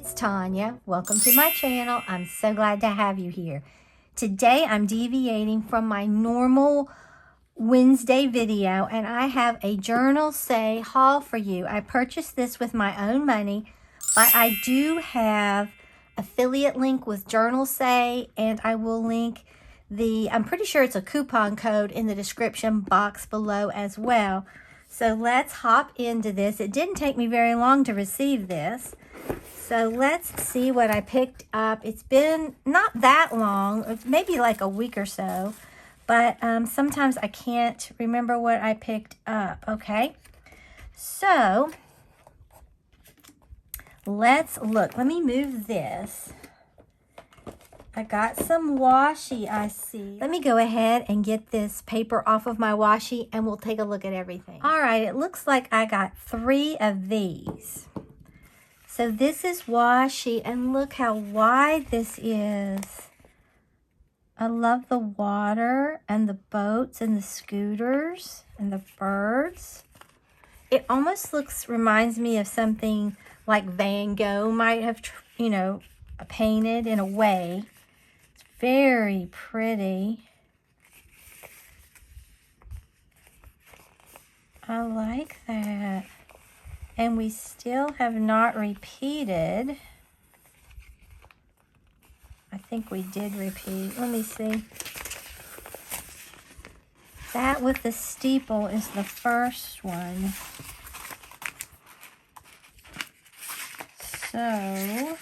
it's Tanya. Welcome to my channel. I'm so glad to have you here. Today I'm deviating from my normal Wednesday video and I have a Journalsay haul for you. I purchased this with my own money, but I do have affiliate link with Journalsay and I will link I'm pretty sure it's a coupon code in the description box below as well. So let's hop into this. It didn't take me very long to receive this. So let's see what I picked up. It's been not that long, it's maybe like a week or so, but sometimes I can't remember what I picked up. Okay, so let's look. Let me move this. I got some washi, I see. Let me go ahead and get this paper off of my washi and we'll take a look at everything. All right, it looks like I got 3 of these. So this is washi and look how wide this is. I love the water and the boats and the scooters and the birds. It almost reminds me of something like Van Gogh might have, painted in a way. It's very pretty. I like that. And we still have not repeated. I think we did repeat. Let me see. That with the steeple is the first one. So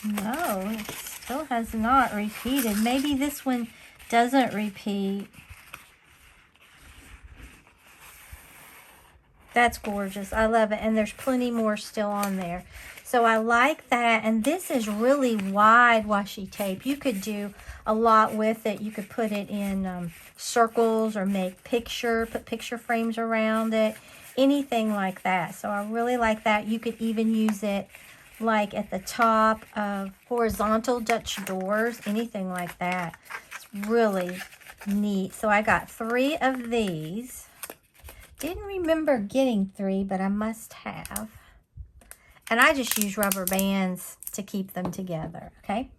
no, it still has not repeated. Maybe this one doesn't repeat. That's gorgeous. I love it. And there's plenty more still on there. So I like that. And this is really wide washi tape. You could do a lot with it. You could put it in circles or put picture frames around it. Anything like that. So I really like that. You could even use it like at the top of horizontal Dutch doors. Anything like that. It's really neat. So I got 3 of these. Didn't remember getting 3, but I must have. And I just use rubber bands to keep them together, okay?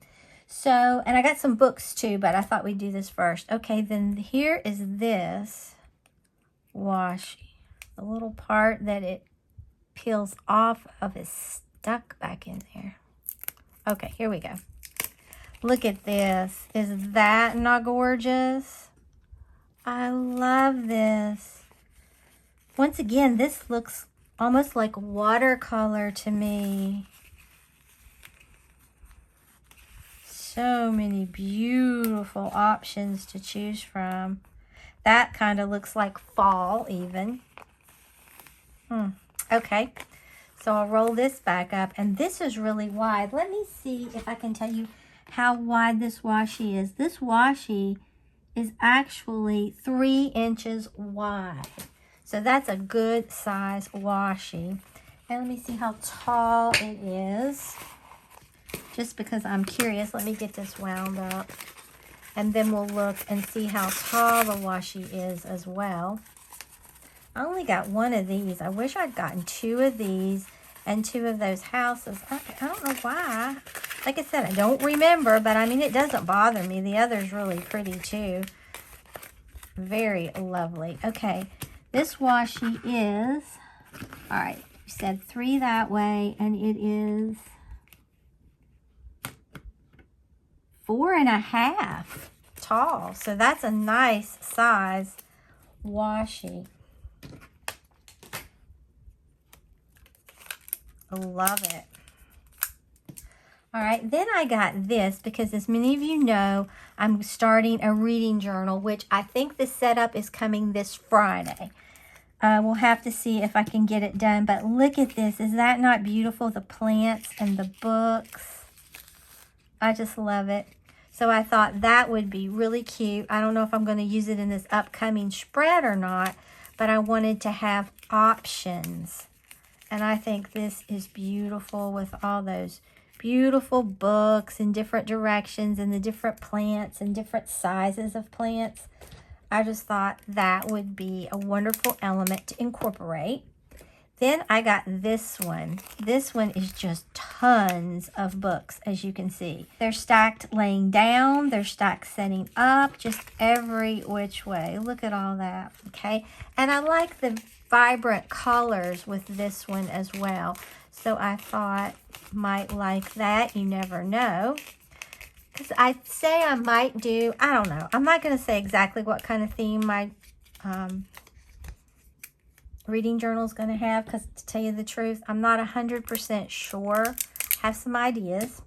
So, and I got some books too, but I thought we'd do this first. Okay, then here is this washi. The little part that it peels off of is stuck back in there. Okay, here we go. Look at this. Is that not gorgeous? I love this. Once again, this looks almost like watercolor to me. So many beautiful options to choose from. That kind of looks like fall even. Okay, so I'll roll this back up. And this is really wide. Let me see if I can tell you how wide this washi is. This washi is actually 3 inches wide. So that's a good size washi. And let me see how tall it is. Just because I'm curious, let me get this wound up. And then we'll look and see how tall the washi is as well. I only got 1 of these. I wish I'd gotten 2 of these and 2 of those houses. I don't know why. Like I said, I don't remember, but I mean, it doesn't bother me. The other's really pretty too. Very lovely. Okay. This washi is, all right, you said 3 that way, and it is 4.5 tall. So that's a nice size washi. I love it. All right, then I got this because as many of you know, I'm starting a reading journal, which I think the setup is coming this Friday. We'll have to see if I can get it done, but look at this. Is that not beautiful? The plants and the books. I just love it. So I thought that would be really cute. I don't know if I'm going to use it in this upcoming spread or not, but I wanted to have options. And I think this is beautiful with all those beautiful books in different directions and the different plants and different sizes of plants. I just thought that would be a wonderful element to incorporate. Then I got this one. This one is just tons of books, as you can see. They're stacked laying down. They're stacked setting up, just every which way. Look at all that, okay? And I like the vibrant colors with this one as well. So I thought might like that. You never know. Because I'd say I might do, I don't know. I'm not going to say exactly what kind of theme my reading journal is going to have, because to tell you the truth, I'm not 100% sure. I have some ideas.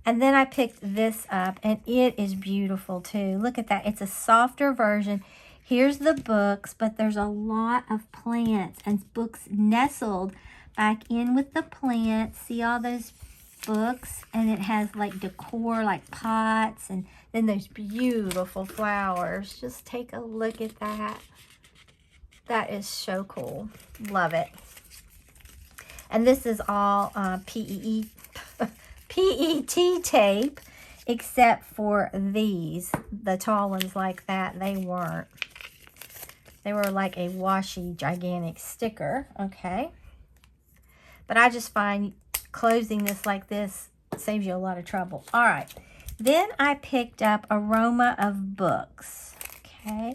And then I picked this up, and it is beautiful too. Look at that. It's a softer version. Here's the books, but there's a lot of plants and books nestled back in with the plants. See all those books? And it has like decor, like pots, and then there's beautiful flowers. Just take a look at that. That is so cool. Love it. And this is all PET tape, except for these. The tall ones like that, they weren't. They were like a washi gigantic sticker, okay? But I just find closing this like this saves you a lot of trouble. All right. Then I picked up Aroma of Books, okay?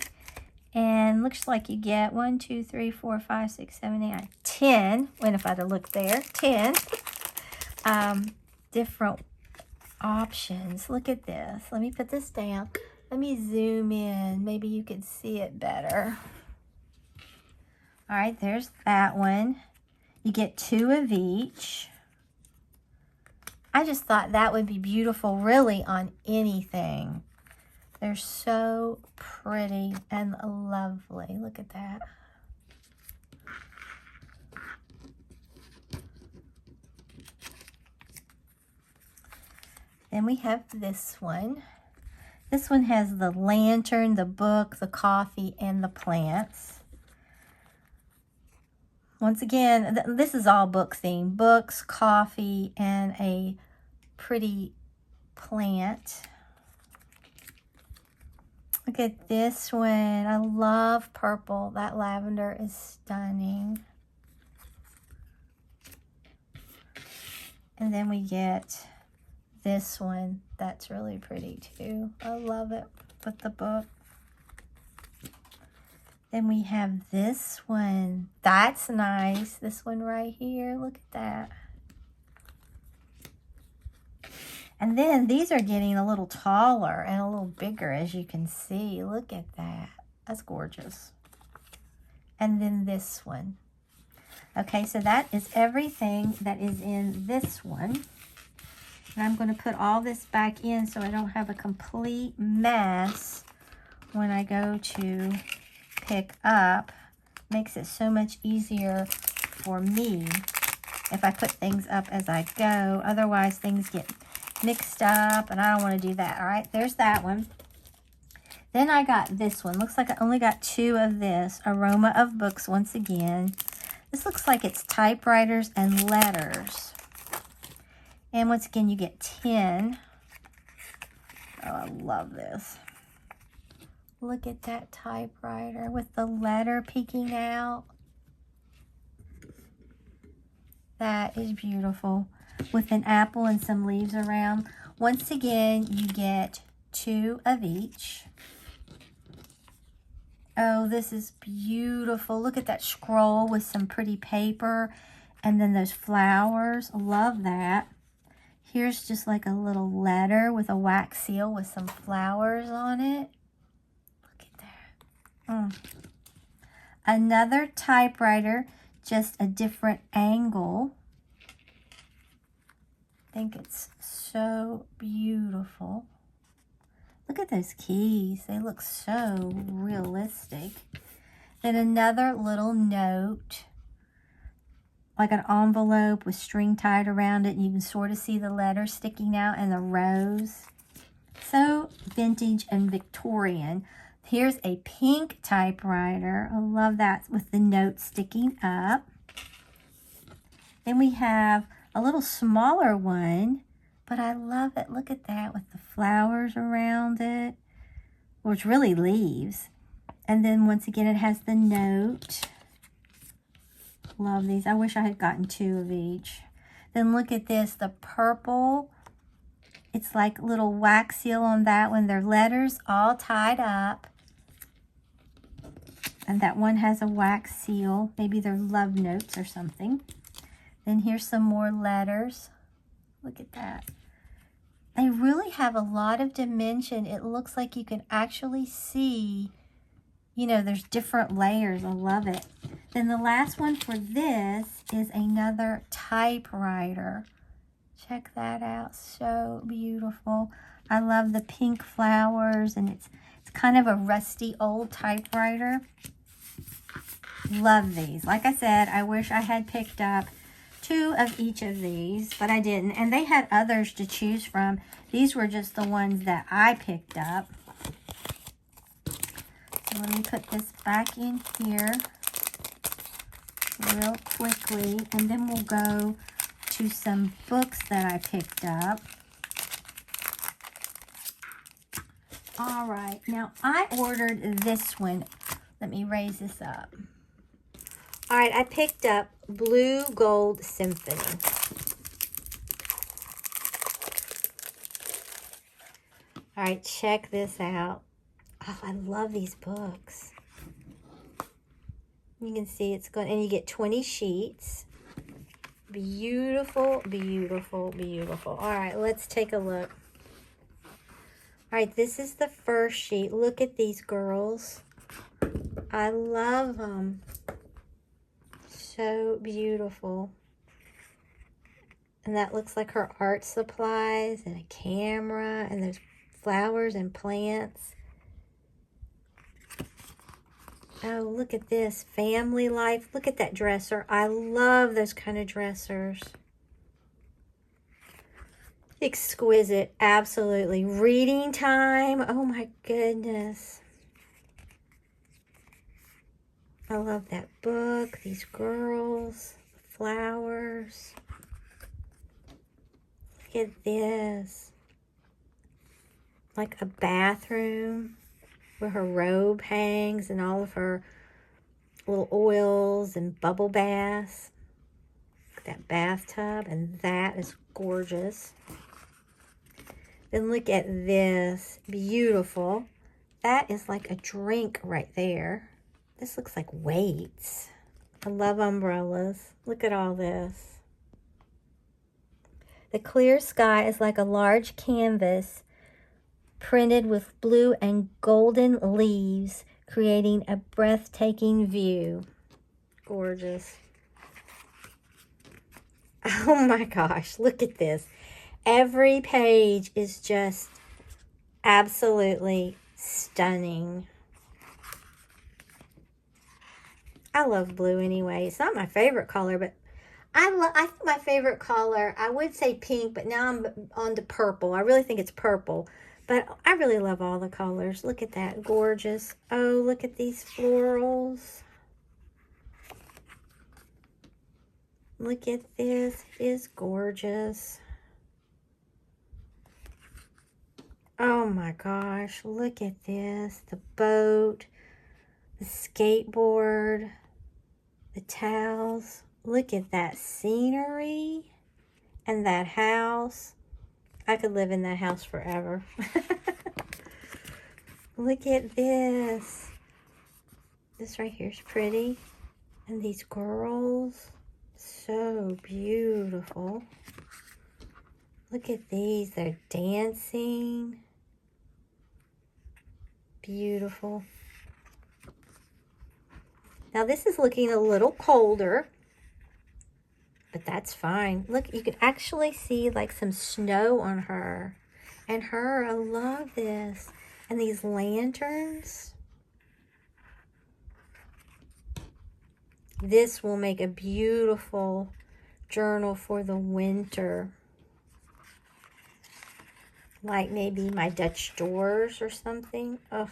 And looks like you get 1, 2, 3, 4, 5, 6, 7, 8, 9, 10. When if I'd have looked there, 10 different options. Look at this. Let me put this down. Let me zoom in. Maybe you can see it better. All right, there's that one. You get 2 of each. I just thought that would be beautiful, really, on anything. They're so pretty and lovely. Look at that. Then we have this one. This one has the lantern, the book, the coffee, and the plants. Once again, this is all book themed. Books, coffee, and a pretty plant. Look at this one. I love purple. That lavender is stunning. And then we get this one. That's really pretty too. I love it with the book. Then we have this one. That's nice. This one right here. Look at that. And then these are getting a little taller and a little bigger, as you can see. Look at that. That's gorgeous. And then this one. Okay, so that is everything that is in this one. And I'm going to put all this back in so I don't have a complete mess when I go to pick up. Makes it so much easier for me if I put things up as I go. Otherwise, things get mixed up, and I don't want to do that. All right, there's that one. Then I got this one. Looks like I only got 2 of this. Aroma of Books once again. This looks like it's typewriters and letters. And once again, you get 10. Oh, I love this. Look at that typewriter with the letter peeking out. That is beautiful. With an apple and some leaves around. Once again, you get 2 of each. Oh, this is beautiful. Look at that scroll with some pretty paper. And then those flowers. Love that. Here's just like a little letter with a wax seal with some flowers on it. Look at that. Another typewriter, just a different angle. I think it's so beautiful. Look at those keys. They look so realistic. Then another little note, like an envelope with string tied around it. And you can sort of see the letters sticking out and the rows. So vintage and Victorian. Here's a pink typewriter. I love that with the note sticking up. Then we have a little smaller one, but I love it. Look at that with the flowers around it. Well, it's really leaves. And then once again, it has the note. Love these. I wish I had gotten 2 of each. Then look at this, the purple. It's like little wax seal on that one. They're letters all tied up. And that one has a wax seal. Maybe they're love notes or something. Then here's some more letters. Look at that. They really have a lot of dimension. It looks like you can actually see, you know, there's different layers. I love it. Then the last one for this is another typewriter. Check that out. So beautiful. I love the pink flowers, and it's kind of a rusty old typewriter. Love these. Like I said, I wish I had picked up 2 of each of these, but I didn't. And they had others to choose from. These were just the ones that I picked up. So let me put this back in here real quickly, and then we'll go to some books that I picked up. All right, now I ordered this one. Let me raise this up. All right, I picked up Blue Gold Symphony. All right, check this out. Oh, I love these books. You can see it's going, and you get 20 sheets. Beautiful, beautiful, beautiful. All right, let's take a look. All right, this is the first sheet. Look at these girls. I love them. So beautiful. And that looks like her art supplies and a camera, and there's flowers and plants. Oh, look at this. Family life. Look at that dresser. I love those kind of dressers. Exquisite. Absolutely. Reading time. Oh my goodness. I love that book. These girls. Flowers. Look at this. Like a bathroom where her robe hangs and all of her little oils and bubble baths. Look at that bathtub, and that is gorgeous. Then look at this. Beautiful. That is like a drink right there. This looks like weights. I love umbrellas. Look at all this. The clear sky is like a large canvas printed with blue and golden leaves, creating a breathtaking view. Gorgeous. Oh my gosh, look at this. Every page is just absolutely stunning. I love blue anyway. It's not my favorite color, but I think my favorite color, I would say pink, but now I'm on to purple. I really think it's purple. But I really love all the colors. Look at that. Gorgeous. Oh, look at these florals. Look at this. It is gorgeous. Oh my gosh. Look at this. The boat. The skateboard. The towels. Look at that scenery. And that house. I could live in that house forever. Look at this. This right here is pretty. And these girls, so beautiful. Look at these. They're dancing. Beautiful. Now this is looking a little colder, but that's fine. Look, you can actually see like some snow on her. And her, I love this. And these lanterns. This will make a beautiful journal for the winter. Like maybe my Dutch doors or something. Oh.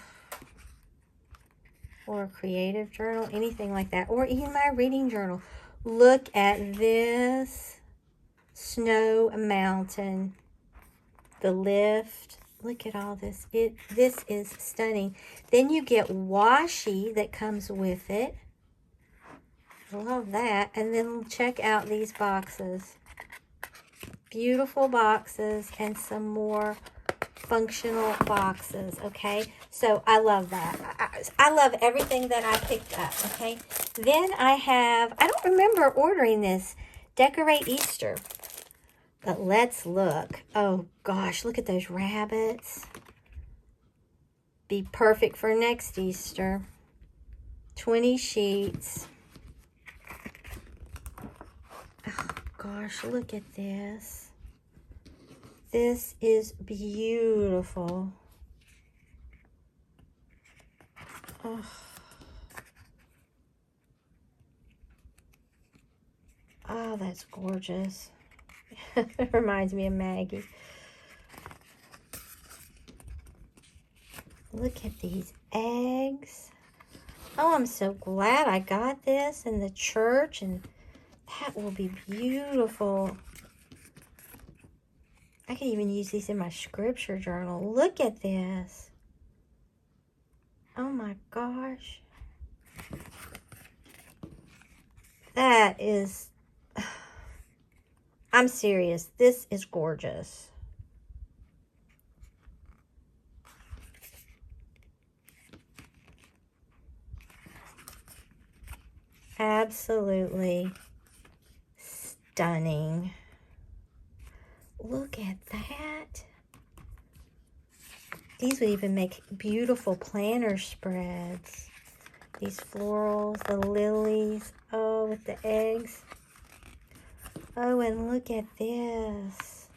Or a creative journal, anything like that. Or even my reading journal. Look at this snow mountain. The lift. Look at all this. This is stunning. Then you get washi that comes with it. Love that. And then check out these boxes. Beautiful boxes and some more functional boxes, okay? So I love that. I love everything that I picked up, okay? Then I don't remember ordering this, Decorate Easter. But let's look. Oh gosh, look at those rabbits. Be perfect for next Easter. 20 sheets. Oh gosh, look at this. This is beautiful. Oh. Oh, that's gorgeous. It reminds me of Maggie. Look at these eggs. Oh, I'm so glad I got this in the church, and that will be beautiful. I could even use these in my scripture journal. Look at this. Oh my gosh. That is... I'm serious. This is gorgeous. Absolutely stunning. Look at that. These would even make beautiful planner spreads. These florals, the lilies, oh, with the eggs. Oh, and look at this.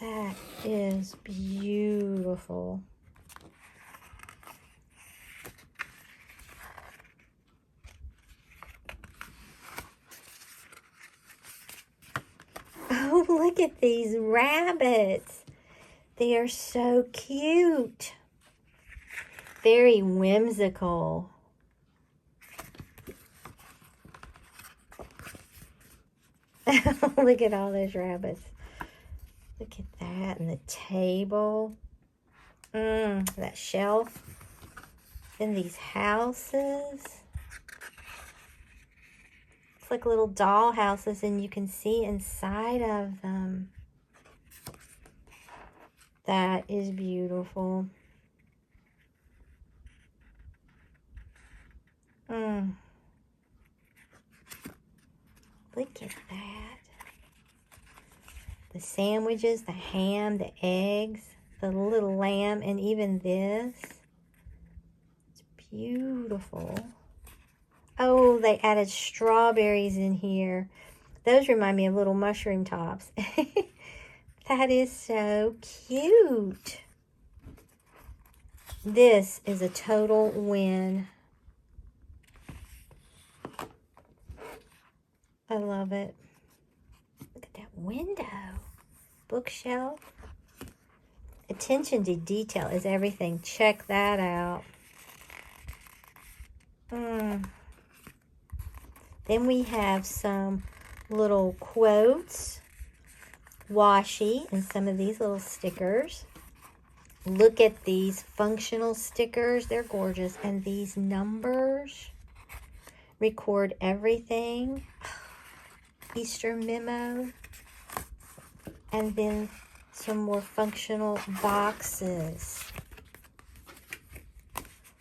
That is beautiful. Oh, look at these rabbits. They are so cute. Very whimsical. Look at all those rabbits. Look at that. And the table. That shelf. Then these houses. It's like little doll houses, and you can see inside of them. That is beautiful. Look at that. The sandwiches, the ham, the eggs, the little lamb, and even this. It's beautiful. Oh, they added strawberries in here. Those remind me of little mushroom tops. That is so cute. This is a total win. I love it. Look at that window. Bookshelf. Attention to detail is everything. Check that out. Then we have some little quotes, washi, and some of these little stickers. Look at these functional stickers. They're gorgeous. And these numbers. Record everything. Easter memo. And then some more functional boxes.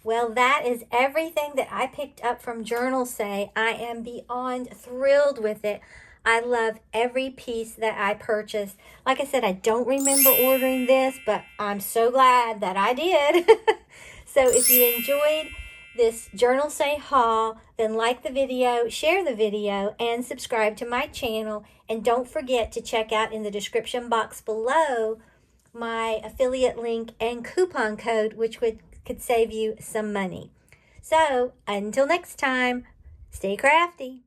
Well, that is everything that I picked up from Journalsay. I am beyond thrilled with it. I love every piece that I purchased. Like I said, I don't remember ordering this, but I'm so glad that I did. So if you enjoyed this Journalsay haul, then like the video, share the video, and subscribe to my channel. And don't forget to check out in the description box below my affiliate link and coupon code, which could save you some money. So until next time, stay crafty.